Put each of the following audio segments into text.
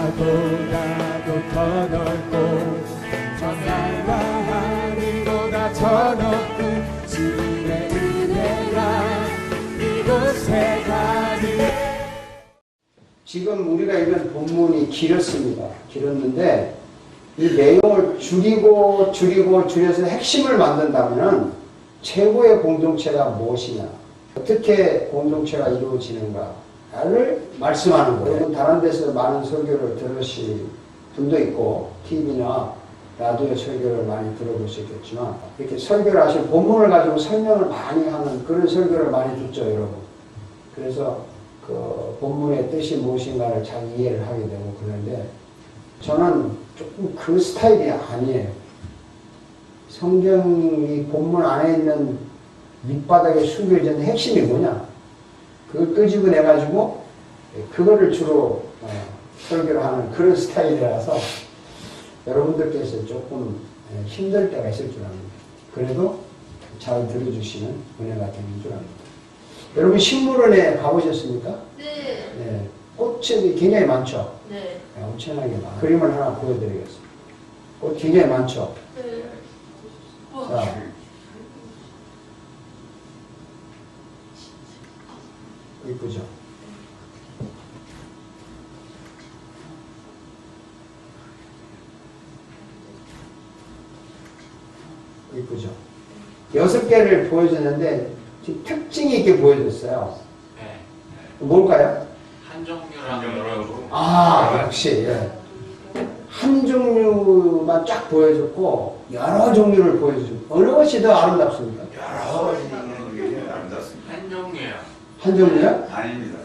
하늘보다도 더 넓고 천상과 하늘보다 더 높은 주님의 은혜가 이곳에 가득해. 지금 우리가 읽은 본문이 길었는데 이 내용을 줄여서 핵심을 만든다면 최고의 공동체가 무엇이냐, 어떻게 공동체가 이루어지는가를 말씀하는 거예요. 다른 데서 많은 설교를 들으실 분도 있고 TV나 라디오 설교를 많이 들어보셨겠지만 이렇게 설교를 하시고 본문을 가지고 설명을 많이 하는 그런 설교를 많이 듣죠, 여러분. 그래서 그 본문의 뜻이 무엇인가를 잘 이해를 하게 되고 그러는데 저는 조금 그 스타일이 아니에요. 성경이 본문 안에 있는 밑바닥에 숨겨져 있는 핵심이 뭐냐? 그걸 끄집어내가지고 그거를 주로 설교를 하는 그런 스타일이라서 여러분들께서 조금 힘들 때가 있을 줄 압니다. 그래도 잘 들어주시는 은혜가 되는 줄 압니다. 여러분 식물원에 가보셨습니까? 네. 네. 꽃이 굉장히 많죠? 네. 네, 엄청나게 많아요. 그림을 하나 보여드리겠습니다. 꽃 굉장히 많죠? 네. 자, 이쁘죠? 이쁘죠? 6개를 보여줬는데 특징이 있게 보여줬어요. 네. 뭘까요? 한 종류랑 여러 종류. 아, 역시. 예. 한 종류만 쫙 보여줬고 여러 종류를 보여주죠. 어느 것이 더 아름답습니까? 여러 가지 있는 게 아름답습니다. 한 종류예요. 한 종류요? 아닙니다.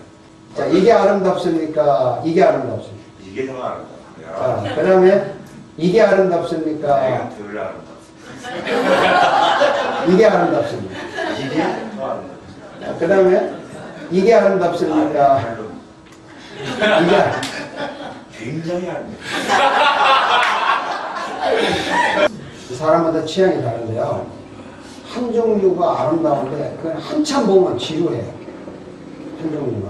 자, 이게 아름답습니까? 이게 아름답습니까? 이게 더 아름답니다. 자, 그 다음에 이게 아름답습니까? 내가 덜 아름답습니다. 이게 아름답습니까? 이게 더 아름답습니다. 자, 그 다음에 이게 아름답습니까? 이게 굉장히 아름답습니다. 사람마다 취향이 다른데요. 한 종류가 아름다운데 그건 한참 보면 지루해요. 한 종류는.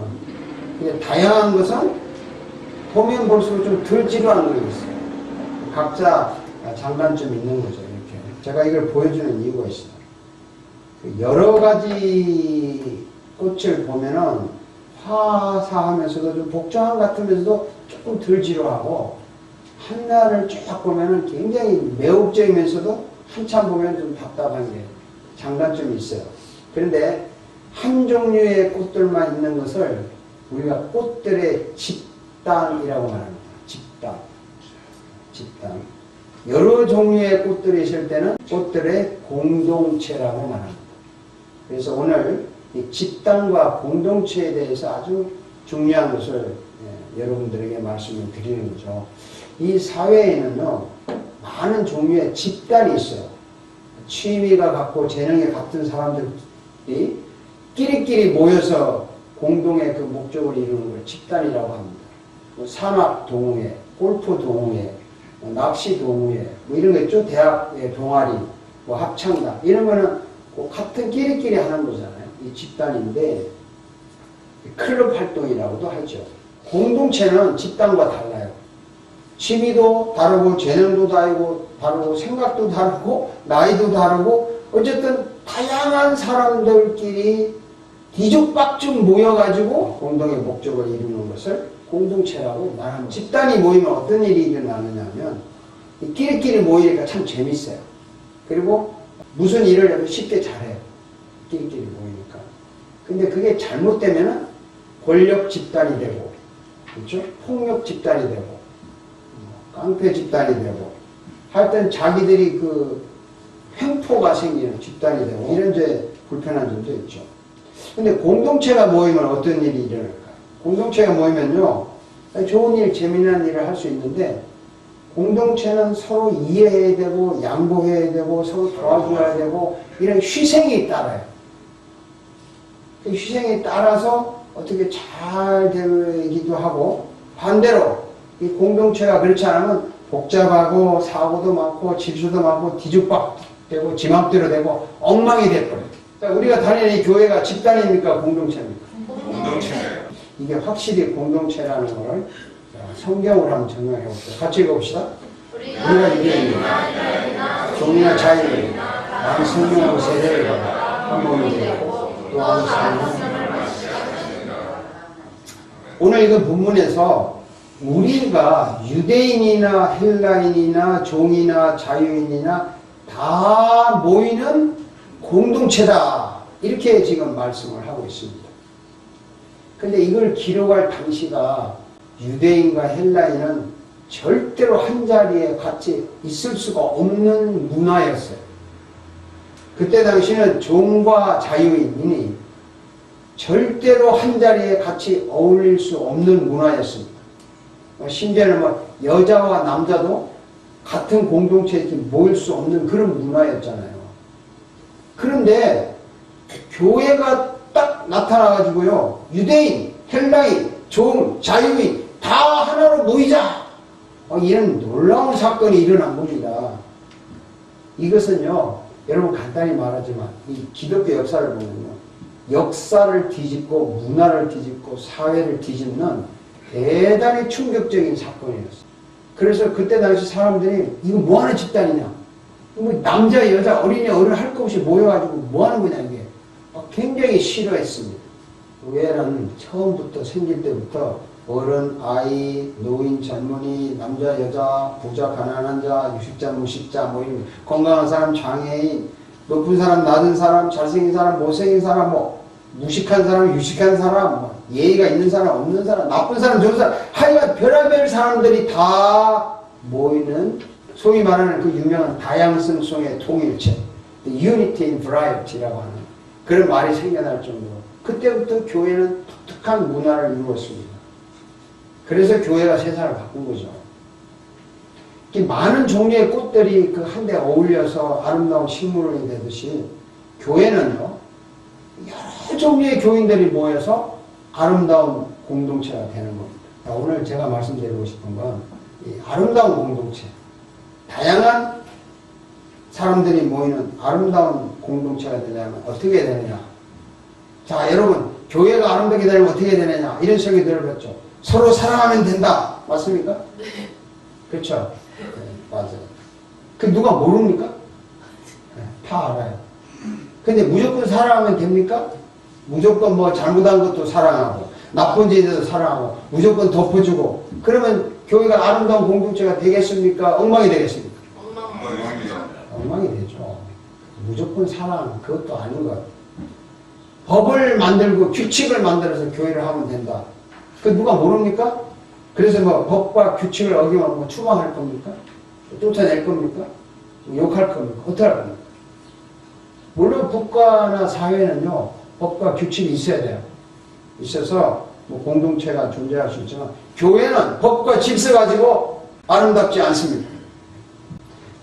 근데 다양한 것은 보면 볼수록 좀 덜 지루한 거 있어요. 각자 장단점이 있는 거죠. 이렇게. 제가 이걸 보여주는 이유가 있어요. 여러 가지 꽃을 보면은 화사하면서도 좀 복잡한 것 같으면서도 조금 덜 지루하고 하나를 쭉 보면은 굉장히 매혹적이면서도 한참 보면 좀 답답한 게 장단점이 있어요. 그런데 한 종류의 꽃들만 있는 것을 우리가 꽃들의 집단이라고 말합니다. 집단. 여러 종류의 꽃들이 있을 때는 꽃들의 공동체라고 말합니다. 그래서 오늘 이 집단과 공동체에 대해서 아주 중요한 것을 여러분들에게 말씀을 드리는 거죠. 이 사회에는요, 많은 종류의 집단이 있어요. 취미가 같고 재능이 같은 사람들이 끼리끼리 모여서 공동의 그 목적을 이루는 걸 집단이라고 합니다. 뭐 산악 동호회, 골프 동호회, 낚시 동호회, 뭐 이런 거 있죠. 대학의 동아리, 뭐 합창단, 이런 거는 같은 끼리끼리 하는 거잖아요. 이 집단인데, 클럽 활동이라고도 하죠. 공동체는 집단과 달라요. 취미도 다르고, 재능도 다르고, 생각도 다르고, 나이도 다르고, 어쨌든 다양한 사람들끼리 뒤죽박죽 모여가지고 공동의 목적을 이루는 것을 공동체라고 말합니다. 집단이 모이면 어떤 일이 일어나느냐 하면, 끼리끼리 모이니까 참 재밌어요. 그리고 무슨 일을 해도 쉽게 잘해요. 끼리끼리 모이니까. 근데 그게 잘못되면은 권력 집단이 되고, 그렇죠? 폭력 집단이 되고, 깡패 집단이 되고, 하여튼 자기들이 그 횡포가 생기는 집단이 되고, 이런 이제 불편한 점도 있죠. 근데 공동체가 모이면 어떤 일이 일어날까요? 공동체가 모이면요, 좋은 일, 재미난 일을 할 수 있는데, 공동체는 서로 이해해야 되고, 양보해야 되고, 서로 도와줘야 되고, 이런 희생이 따라요. 그 희생이 따라서 어떻게 잘 되기도 하고, 반대로 이 공동체가 그렇지 않으면 복잡하고 사고도 많고 질서도 많고 뒤죽박되고 지맘대로 되고 엉망이 돼버려요. 그러니까 우리가 다니는 이 교회가 집단입니까? 공동체입니까? 공동체예요. 이게 확실히 공동체라는 걸 성경을 한번 정리해 봅시다. 같이 읽어봅시다. 우리가 유대인이나 종이나 자유인 난 성령으로 세례를 받아 한 몸이 되고 또 한 성령. 오늘 읽은 본문에서 우리가 유대인이나 헬라인이나 종이나 자유인이나 다 모이는 공동체다. 이렇게 지금 말씀을 하고 있습니다. 근데 이걸 기록할 당시가 유대인과 헬라인은 절대로 한 자리에 같이 있을 수가 없는 문화였어요. 그때 당시는 종과 자유인이 절대로 한 자리에 같이 어울릴 수 없는 문화였습니다. 심지어는 뭐 여자와 남자도 같은 공동체에 모일 수 없는 그런 문화였잖아요. 그런데 교회가 딱 나타나가지고요, 유대인, 헬라인, 종, 자유인 다 하나로 모이자, 이런 놀라운 사건이 일어난 겁니다. 이것은요, 여러분 간단히 말하지만 이 기독교 역사를 보면요, 역사를 뒤집고 문화를 뒤집고 사회를 뒤집는 대단히 충격적인 사건이었어요. 그래서 그때 당시 사람들이 이거 뭐하는 집단이냐, 뭐 남자 여자 어린이 어른 할 것 없이 모여가지고 뭐하는 거냐, 이게 굉장히 싫어했습니다. 교회는 처음부터 생길 때부터 어른, 아이, 노인, 젊은이, 남자, 여자, 부자, 가난한 자, 유식자, 무식자, 뭐 이런 건강한 사람, 장애인, 높은 사람, 낮은 사람, 잘생긴 사람, 못생긴 사람, 뭐 무식한 사람, 유식한 사람, 뭐 예의가 있는 사람, 없는 사람, 나쁜 사람, 좋은 사람, 하여간 별의별 사람들이 다 모이는 소위 말하는 그 유명한 다양성의 통일체, Unity in Variety라고 하는 그런 말이 생겨날 정도로 그때부터 교회는 독특한 문화를 이루었습니다. 그래서 교회가 세상을 바꾼 거죠. 많은 종류의 꽃들이 그 한데 어울려서 아름다운 식물이 되듯이 교회는요, 여러 종류의 교인들이 모여서 아름다운 공동체가 되는 겁니다. 오늘 제가 말씀드리고 싶은 건 이 아름다운 공동체, 다양한 사람들이 모이는 아름다운 공동체가 되려면 어떻게 되느냐. 자, 여러분, 교회가 아름답게 되려면 어떻게 되느냐, 이런 소리 들어봤죠. 서로 사랑하면 된다. 맞습니까? 네. 그렇죠? 네, 맞아요. 그 누가 모릅니까? 네, 다 알아요. 근데 무조건 사랑하면 됩니까? 무조건 뭐 잘못한 것도 사랑하고 나쁜 짓에 대해서 사랑하고 무조건 덮어주고 그러면 교회가 아름다운 공동체가 되겠습니까? 엉망이 되겠습니까? 엉망이 되죠. 무조건 사랑, 그것도 아닌 것 같아요. 법을 만들고 규칙을 만들어서 교회를 하면 된다. 그 누가 모릅니까? 그래서 뭐 법과 규칙을 어기면 뭐 추방할 겁니까? 쫓아낼 겁니까? 욕할 겁니까? 어떻게 할 겁니까? 물론 국가나 사회는요, 법과 규칙이 있어야 돼요. 있어서 뭐 공동체가 존재할 수 있지만 교회는 법과 질서 가지고 아름답지 않습니다.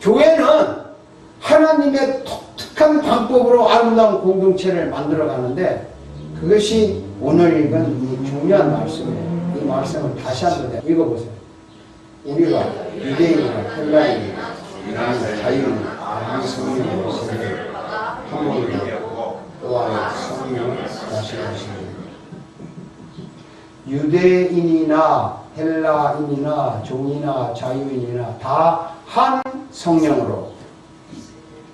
교회는 하나님의 독특한 방법으로 아름다운 공동체를 만들어 가는데 그것이 오늘 읽은 이 중요한 말씀이에요. 이 말씀을 다시 한번 읽어보세요. 우리가 유대인이나 헬라인이나 자유인이나 성령으로 세례를 한 몸이 되었고 또한 성령을 다시 하시니 유대인이나 헬라인이나 종이나 자유인이나 다 한 성령으로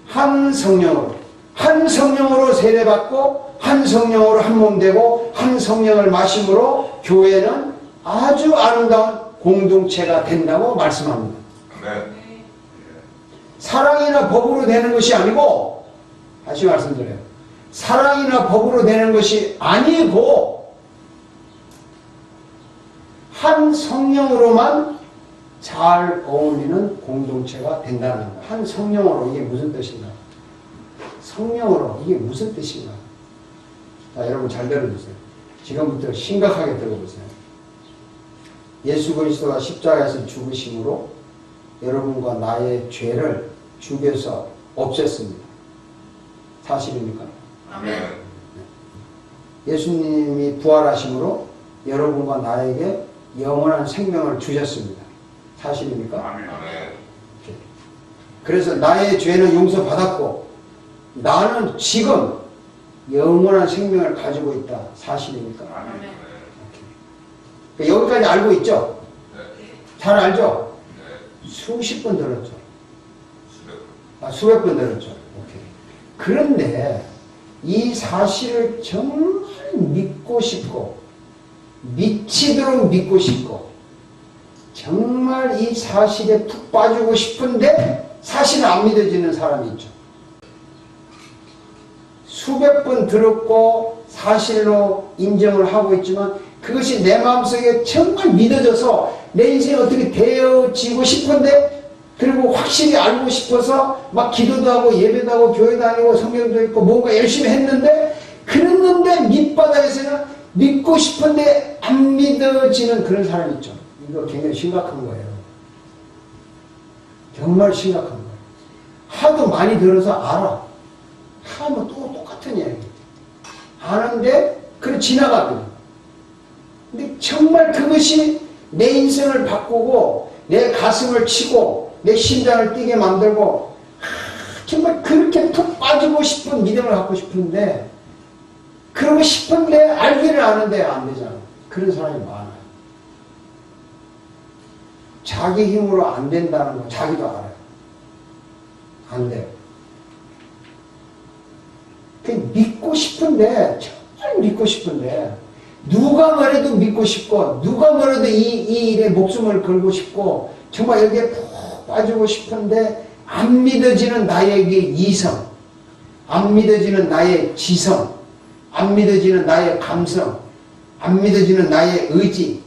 한 성령으로 세례받고 한 성령으로 한 몸 되고 한 성령을 마심으로 교회는 아주 아름다운 공동체가 된다고 말씀합니다. 네. 사랑이나 법으로 되는 것이 아니고, 다시 말씀드려요. 사랑이나 법으로 되는 것이 아니고 한 성령으로만 잘 어울리는 공동체가 된다는 거예요. 한 성령으로, 이게 무슨 뜻인가? 성령으로, 이게 무슨 뜻인가? 자, 여러분 잘 들어주세요. 지금부터 심각하게 들어보세요. 예수 그리스도가 십자가에서 죽으심으로 여러분과 나의 죄를 죽여서 없앴습니다. 사실입니까? 아멘. 예수님이 부활하심으로 여러분과 나에게 영원한 생명을 주셨습니다. 사실입니까? 아멘. 그래서 나의 죄는 용서받았고 나는 지금 영원한 생명을 가지고 있다. 사실입니까? 아멘. 여기까지 알고 있죠? 잘 알죠? 수십 번 들었죠. 수백 번 들었죠. 오케이. 그런데 이 사실을 정말 믿고 싶고 미치도록 믿고 싶고 정말 이 사실에 푹 빠지고 싶은데 사실은 안 믿어지는 사람이 있죠. 수백 번 들었고 사실로 인정을 하고 있지만 그것이 내 마음속에 정말 믿어져서 내 인생이 어떻게 되어지고 싶은데 그리고 확실히 알고 싶어서 막 기도도 하고 예배도 하고 교회 다니고 성경도 읽고 뭔가 열심히 했는데 그랬는데 밑바닥에서는 믿고 싶은데 안 믿어지는 그런 사람이 있죠. 이거 굉장히 심각한 거예요. 정말 심각한 거예요. 하도 많이 들어서 알아. 하면 또 똑같은 이야기. 아는데 그래 지나가거든. 근데 정말 그것이 내 인생을 바꾸고 내 가슴을 치고 내 심장을 뛰게 만들고 정말 그렇게 푹 빠지고 싶은 믿음을 갖고 싶은데 그러고 싶은데 알기를 아는데 안 되잖아. 그런 사람이 많아요. 자기 힘으로 안 된다는 거 자기도 알아요. 안 돼요. 믿고 싶은데 정말 믿고 싶은데 누가 말해도 믿고 싶고 누가 말해도 이 일에 목숨을 걸고 싶고 정말 여기에 푹 빠지고 싶은데 안 믿어지는 나에게 이성, 안 믿어지는 나의 지성, 안 믿어지는 나의 감성, 안 믿어지는 나의 의지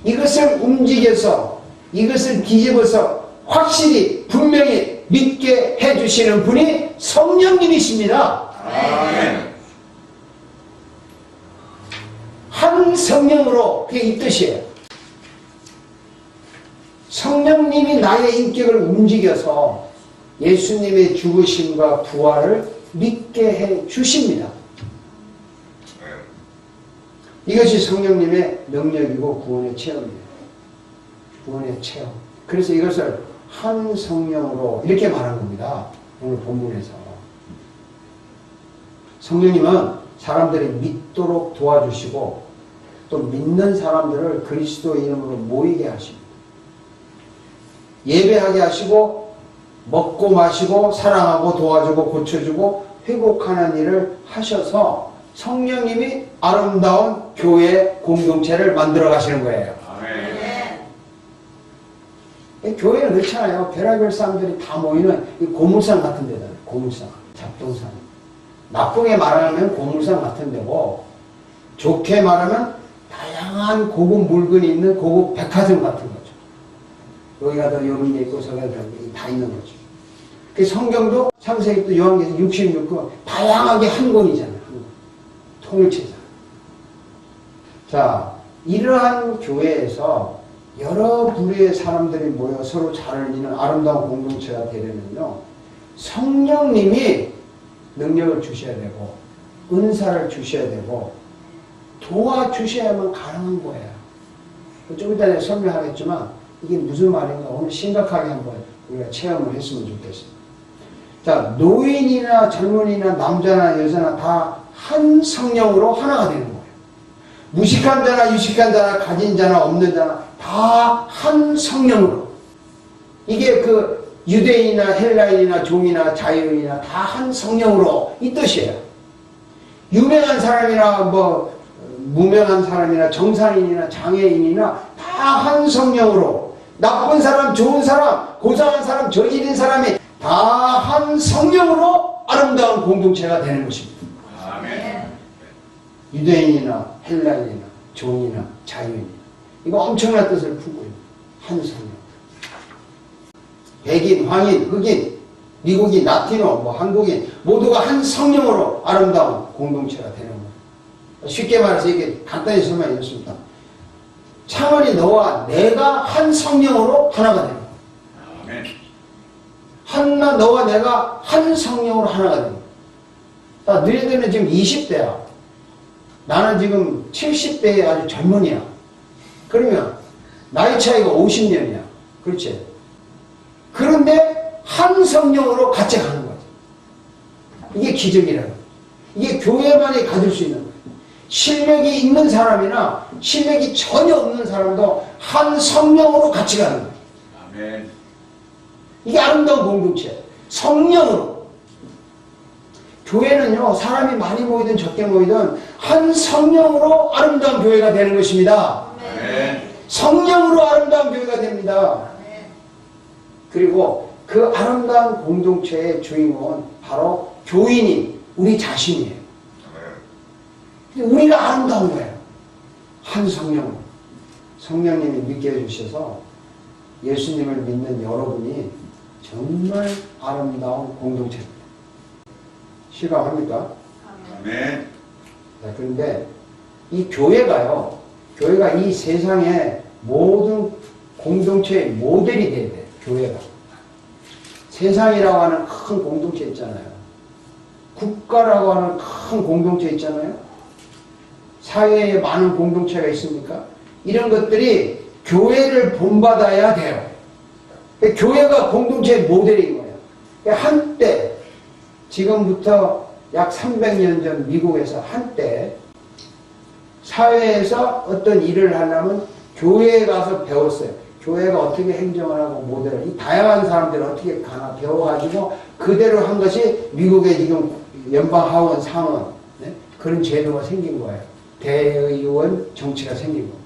이것을 움직여서 이것을 뒤집어서 확실히 분명히 믿게 해주시는 분이 성령님이십니다. 아멘. 한 성령으로 그게 이 뜻이에요. 성령님이 나의 인격을 움직여서 예수님의 죽으심과 부활을 믿게 해 주십니다. 이것이 성령님의 능력이고 구원의 체험이에요. 구원의 체험. 그래서 이것을 한 성령으로 이렇게 말한 겁니다. 오늘 본문에서. 성령님은 사람들이 믿도록 도와주시고 또 믿는 사람들을 그리스도 이름으로 모이게 하십니다. 예배하게 하시고 먹고 마시고 사랑하고 도와주고 고쳐주고 회복하는 일을 하셔서 성령님이 아름다운 교회 공동체를 만들어 가시는 거예요. 아멘. 교회는 그렇잖아요. 별의별 사람들이 다 모이는 이 고물상 같은 데잖아요. 고물상, 잡동산. 나쁘게 말하면 고물상 같은 데고 좋게 말하면 다양한 고급 물건이 있는 고급 백화점 같은 거죠. 여기 가도 요런 게 있고 저기 가도 다 있는 거죠. 그 성경도 창세기 또 요한계시록 66권 다양하게 한 권이잖아요. 한 권. 통일체잖아요. 자, 이러한 교회에서 여러 부류의 사람들이 모여 서로 잘 어울리는 아름다운 공동체가 되려면요. 성령님이 능력을 주셔야 되고 은사를 주셔야 되고 도와주셔야만 가능한 거예요. 좀 이따 설명하겠지만 이게 무슨 말인가 오늘 심각하게 한번 우리가 체험을 했으면 좋겠습니다. 자, 노인이나 젊은이나 남자나 여자나 다 한 성령으로 하나가 되는 거예요. 무식한 자나 유식한 자나 가진 자나 없는 자나 다 한 성령으로. 이게 그 유대인이나 헬라인이나 종이나 자유인이나 다 한 성령으로 이 뜻이에요. 유명한 사람이나 뭐 무명한 사람이나 정상인이나 장애인이나 다 한 성령으로 나쁜 사람 좋은 사람 고상한 사람 저질인 사람이 다 한 성령으로 아름다운 공동체가 되는 것입니다. 아멘. 유대인이나 헬라인이나 종이나 자유인이나 이거 엄청난 뜻을 품고 있는 한 성령. 백인, 황인, 흑인, 미국인, 라티노, 뭐 한국인 모두가 한 성령으로 아름다운 공동체가 되는 거예요. 쉽게 말해서 이게 간단히 설명해줬습니다. 창원이 너와 내가 한 성령으로 하나가 되는 거예요. 아멘. 한나 너와 내가 한 성령으로 하나가 되는 거예요. 너희들은 지금 20대야. 나는 지금 70대의 아주 젊은이야. 그러면 나이 차이가 50년이야. 그렇지? 그런데 한 성령으로 같이 가는 거죠. 이게 기적이라는 거예요. 이게 교회만이 가질 수 있는 거예요. 실력이 있는 사람이나 실력이 전혀 없는 사람도 한 성령으로 같이 가는 거예요. 아멘. 이게 아름다운 공동체. 성령으로. 교회는요, 사람이 많이 모이든 적게 모이든 한 성령으로 아름다운 교회가 되는 것입니다. 아멘. 성령으로 아름다운 교회가 됩니다. 그리고 그 아름다운 공동체의 주인공은 바로 교인인 우리 자신이에요. 우리가 아름다운 거예요. 한 성령으로. 성령님이 믿게 해주셔서 예수님을 믿는 여러분이 정말 아름다운 공동체입니다. 실감합니까? 아멘. 자, 그런데 이 교회가요, 교회가 이 세상의 모든 공동체의 모델이 돼야 돼요. 교회가. 세상이라고 하는 큰 공동체 있잖아요. 국가라고 하는 큰 공동체 있잖아요. 사회에 많은 공동체가 있습니까? 이런 것들이 교회를 본받아야 돼요. 교회가 공동체의 모델인 거예요. 한때, 지금부터 약 300년 전 미국에서 한때 사회에서 어떤 일을 하려면 교회에 가서 배웠어요. 교회가 어떻게 행정을 하고 모델을, 이 다양한 사람들을 어떻게 가나 배워가지고 그대로 한 것이 미국의 지금 연방하원 상원, 네? 그런 제도가 생긴 거예요. 대의원 정치가 생긴 거예요.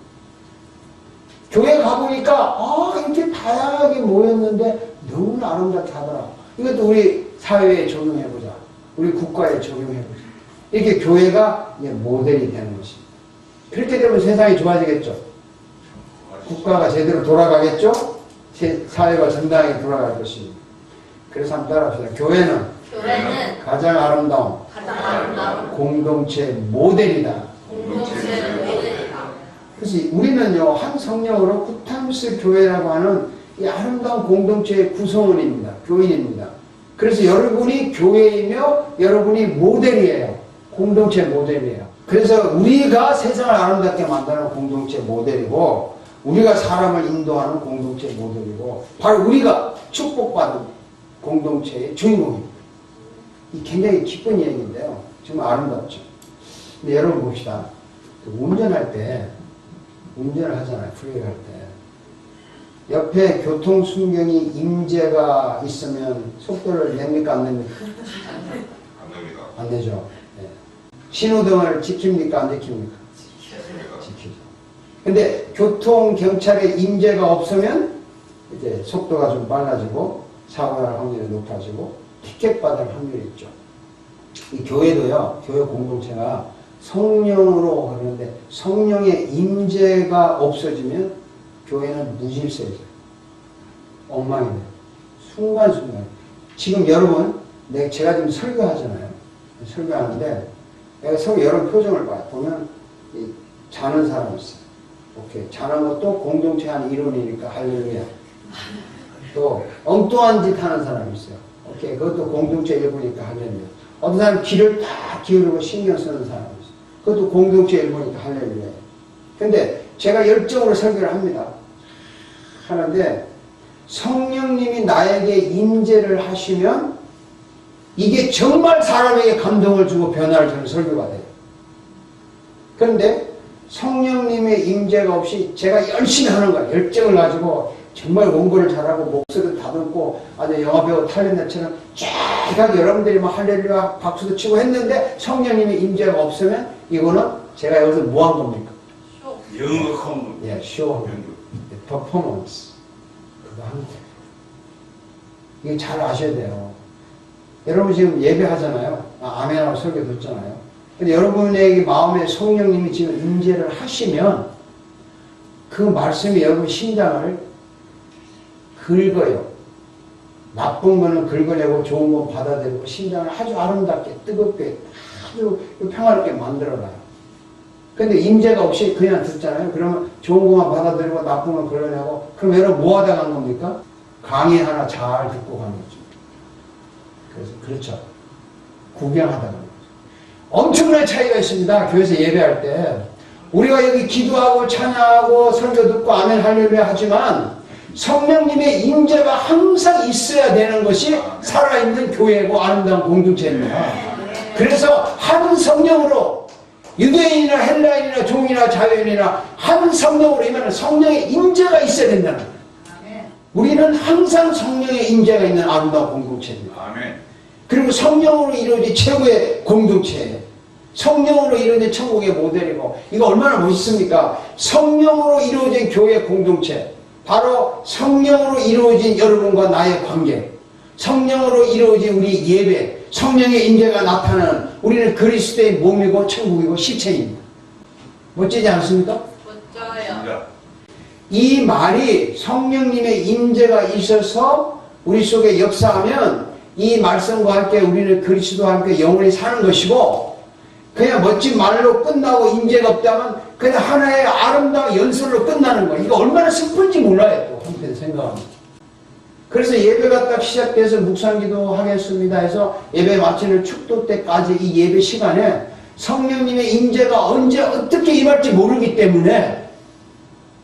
교회 가보니까 이렇게 다양하게 모였는데 너무나 아름답게 하더라. 이것도 우리 사회에 적용해보자. 우리 국가에 적용해보자. 이렇게 교회가 모델이 되는 것입니다. 그렇게 되면 세상이 좋아지겠죠. 국가가 제대로 돌아가겠죠. 사회가 정당하게 돌아갈 것입니다. 그래서 한번 따라합시다. 교회는 가장 아름다운 공동체 모델이다. 그래서 우리는요, 한 성령으로 굿함스 교회라고 하는 이 아름다운 공동체의 구성원입니다. 교인입니다. 그래서 여러분이 교회이며 여러분이 모델이에요. 공동체 모델이에요. 그래서 우리가 세상을 아름답게 만드는 공동체 모델이고, 우리가 사람을 인도하는 공동체 모델이고, 바로 우리가 축복받은 공동체의 주인공입니다. 이 굉장히 기쁜 얘기인데요. 정말 아름답죠. 근데 여러분 봅시다. 운전할 때, 운전을 하잖아요. 프리웨이 할 때. 옆에 교통순경이 임재가 있으면 속도를 냅니까? 안 냅니까? 안 됩니다. 안 되죠. 네. 신호등을 지킵니까? 안 지킵니까? 지키죠. 근데 교통경찰의 임재가 없으면 이제 속도가 좀 빨라지고 사고 날 확률이 높아지고 티켓 받을 확률이 있죠. 이 교회도요, 교회 공동체가 성령으로 그러는데 성령의 임재가 없어지면 교회는 무질서해져요. 엉망이 돼요. 순간순간. 지금 여러분, 제가 지금 설교하잖아요. 설교하는데 내가 여러분 표정을 봐요. 보면 자는 사람이 있어요. 오케이. 자는 것도 공동체 한 이론이니까 할렐루야. 또 엉뚱한 짓 하는 사람이 있어요. 오케이. 그것도 공동체 일부니까 할렐루야. 어떤 사람은 귀를 딱 기울이고 신경 쓰는 사람이 있어요. 그것도 공동체 일부니까 할렐루야. 근데 제가 열정으로 설교를 합니다. 하는데 성령님이 나에게 임재를 하시면 이게 정말 사람에게 감동을 주고 변화를 주는 설교가 돼요. 그런데 성령님의 임재가 없이 제가 열심히 하는 거예요. 열정을 가지고 정말 원고를 잘하고 목소리도 다듬고 아주 영화배우 탤런트처럼 쫙 여러분들이 막 할렐루야 박수도 치고 했는데 성령님의 임재가 없으면 이거는 제가 여기서 뭐 한 겁니까? 영어컴. 예, 쇼. 퍼포먼스. 그거 한 거예요. 이거 잘 아셔야 돼요. 여러분 지금 예배하잖아요. 아멘하고 설교 듣잖아요. 근데 여러분에게 마음에 성령님이 지금 임재를 하시면 그 말씀이 여러분 심장을 긁어요. 나쁜 거는 긁어내고 좋은 건 받아들이고 심장을 아주 아름답게 뜨겁게 아주 평화롭게 만들어놔요. 근데 임재가 없이 그냥 듣잖아요. 그러면 좋은 것만 받아들이고 나쁜 건 긁어내고 그럼 여러분 뭐 하다 간 겁니까? 강의 하나 잘 듣고 간 거죠. 그래서 그렇죠. 구경하다 간 거죠. 엄청난 차이가 있습니다. 교회에서 예배할 때 우리가 여기 기도하고 찬양하고 설교 듣고 아멘 할렐루야 하지만 성령님의 임재가 항상 있어야 되는 것이 살아있는 교회고 아름다운 공동체입니다. 그래서 한 성령으로 유대인이나 헬라인이나 종이나 자유인이나 한 성령으로 임하는 성령의 임재가 있어야 된다는 거예요. 우리는 항상 성령의 임재가 있는 아름다운 공동체입니다. 아멘. 그리고 성령으로 이루어진 최고의 공동체예요. 성령으로 이루어진 천국의 모델이고, 이거 얼마나 멋있습니까? 성령으로 이루어진 교회 공동체, 바로 성령으로 이루어진 여러분과 나의 관계, 성령으로 이루어진 우리 예배, 성령의 임재가 나타나는 우리는 그리스도의 몸이고 천국이고 실체입니다. 멋지지 않습니까? 진짜. 이 말이 성령님의 임재가 있어서 우리 속에 역사하면 이 말씀과 함께 우리는 그리스도와 함께 영원히 사는 것이고, 그냥 멋진 말로 끝나고 임재가 없다면 그냥 하나의 아름다운 연설로 끝나는 거예요. 이거 얼마나 슬픈지 몰라요. 또 한편 생각합니다. 그래서 예배가 딱 시작돼서 묵상기도 하겠습니다 해서 예배 마치는 축도 때까지 이 예배 시간에 성령님의 임재가 언제 어떻게 임할지 모르기 때문에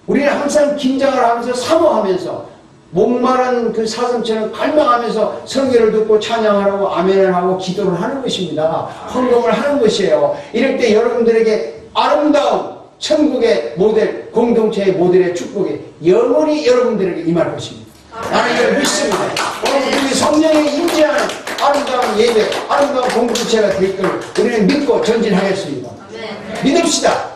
우리는 항상 긴장을 하면서 사모하면서 목마른 그 사슴처럼 갈망하면서 설교를 듣고 찬양을 하고 아멘을 하고 기도를 하는 것입니다. 헌금을 하는 것이에요. 이럴 때 여러분들에게 아름다운 천국의 모델, 공동체의 모델의 축복이 영원히 여러분들에게 임할 것입니다. 나는 이걸 믿습니다. 오늘 우리 성령의 임재하는 아름다운 예배, 아름다운 공동체가 될 걸 우리는 믿고 전진하겠습니다. 믿읍시다.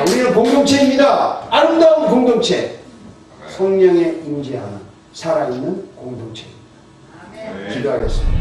우리는 공동체입니다. 아름다운 공동체, 성령의 임재하는 살아있는 공동체입니다. 기도하겠습니다.